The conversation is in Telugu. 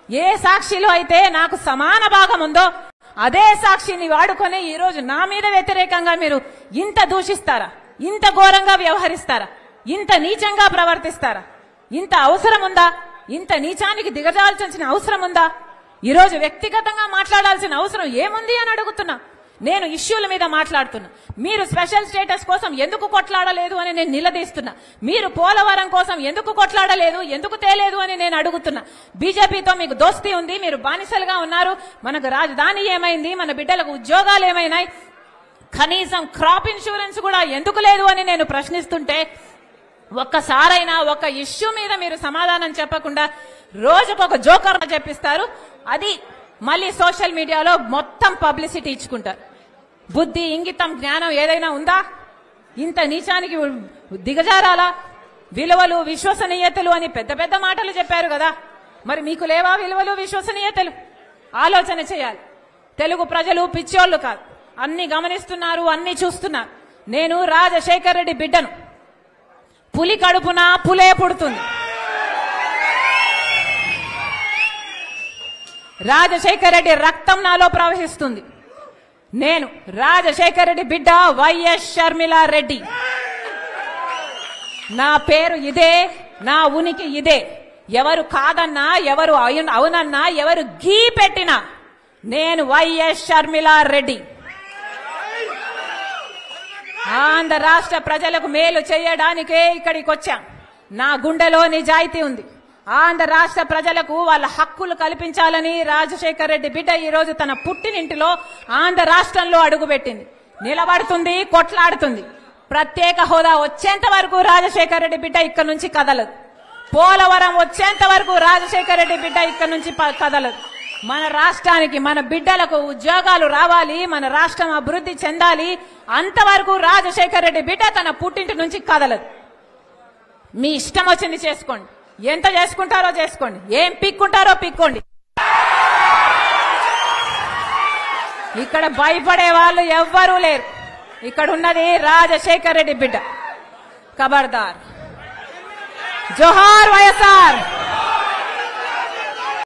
ఏ సాక్షిలో అయితే నాకు సమాన భాగం ఉందో అదే సాక్షిని వాడుకొని ఈ రోజు నా మీద వ్యతిరేకంగా మీరు ఇంత దూషిస్తారా? ఇంత ఘోరంగా వ్యవహరిస్తారా? ఇంత నీచంగా ప్రవర్తిస్తారా? ఇంత అవసరం ఉందా? ఇంత నీచానికి దిగజాల్చాల్సిన అవసరం ఉందా? ఈ రోజు వ్యక్తిగతంగా మాట్లాడాల్సిన అవసరం ఏముంది అని అడుగుతున్నా. నేను ఇష్యూల మీద మాట్లాడుతున్నా. మీరు స్పెషల్ స్టేటస్ కోసం ఎందుకు కొట్లాడలేదు అని నేను నిలదీస్తున్నా. మీరు పోలవరం కోసం ఎందుకు కొట్లాడలేదు, ఎందుకు తేలేదు అని నేను అడుగుతున్నా. బీజేపీతో మీకు దోస్తీ ఉంది, మీరు బానిసలుగా ఉన్నారు. మనకు రాజధాని ఏమైంది, మన బిడ్డలకు ఉద్యోగాలు ఏమైనాయి, కనీసం క్రాప్ ఇన్సూరెన్స్ కూడా ఎందుకు లేదు అని నేను ప్రశ్నిస్తుంటే ఒక్కసారైనా ఒక ఇష్యూ మీద మీరు సమాధానం చెప్పకుండా రోజుకొక జోకర్ చెప్పిస్తారు. అది మళ్ళీ సోషల్ మీడియాలో మొత్తం పబ్లిసిటీ ఇచ్చుకుంటారు. బుద్ధి, ఇంగితం, జ్ఞానం ఏదైనా ఉందా? ఇంత నీచానికి దిగజారాలా? విలువలు, విశ్వసనీయతలు అని పెద్ద పెద్ద మాటలు చెప్పారు కదా, మరి మీకు లేవా విలువలు, విశ్వసనీయతలు? ఆలోచన చేయాలి. తెలుగు ప్రజలు పిచ్చోళ్లు కాదు, అన్ని గమనిస్తున్నారు, అన్ని చూస్తున్నారు. నేను రాజశేఖర్ రెడ్డి బిడ్డను. పులి కడుపున పులే పుడుతుంది. రాజశేఖర్ రెడ్డి రక్తం నాలో ప్రవహిస్తుంది. నేను రాజశేఖర్ రెడ్డి బిడ్డ వైఎస్ షర్మిలా రెడ్డి. నా పేరు ఇదే, నా ఉనికి ఇదే. ఎవరు కాదన్నా, ఎవరు అవునన్నా, ఎవరు గీ పెట్టినా నేను వైఎస్ షర్మిలా రెడ్డి. ఆంధ్ర రాష్ట్ర ప్రజలకు మేలు చేయడానికే ఇక్కడికి వచ్చాం. నా గుండెలో నిజాయితీ ఉంది. ఆంధ్ర రాష్ట్ర ప్రజలకు వాళ్ళ హక్కులు కల్పించాలని రాజశేఖర్ రెడ్డి బిడ్డ ఈ రోజు తన పుట్టినింటిలో ఆంధ్ర రాష్ట్రంలో అడుగుపెట్టింది. నిలబడుతుంది, కొట్లాడుతుంది. ప్రత్యేక హోదా వచ్చేంత వరకు రాజశేఖర్ రెడ్డి బిడ్డ ఇక్కడ నుంచి కదలదు. పోలవరం వచ్చేంత వరకు రాజశేఖర్ రెడ్డి బిడ్డ ఇక్కడ నుంచి కదలదు. మన రాష్ట్రానికి, మన బిడ్డలకు ఉద్యోగాలు రావాలి, మన రాష్ట్రం అభివృద్ధి చెందాలి. అంతవరకు రాజశేఖర్ రెడ్డి బిడ్డ తన పుట్టింటి నుంచి కదలదు. మీ ఇష్టం వచ్చింది చేసుకోండి, ఎంత చేసుకుంటారో చేసుకోండి, ఏం పిక్కుంటారో పిక్కోండి. ఇక్కడ భయపడే వాళ్ళు ఎవ్వరూ లేరు. ఇక్కడ ఉన్నది రాజశేఖర్ రెడ్డి బిడ్డ. ఖబర్దార్. జోహార్ వైఎస్ఆర్.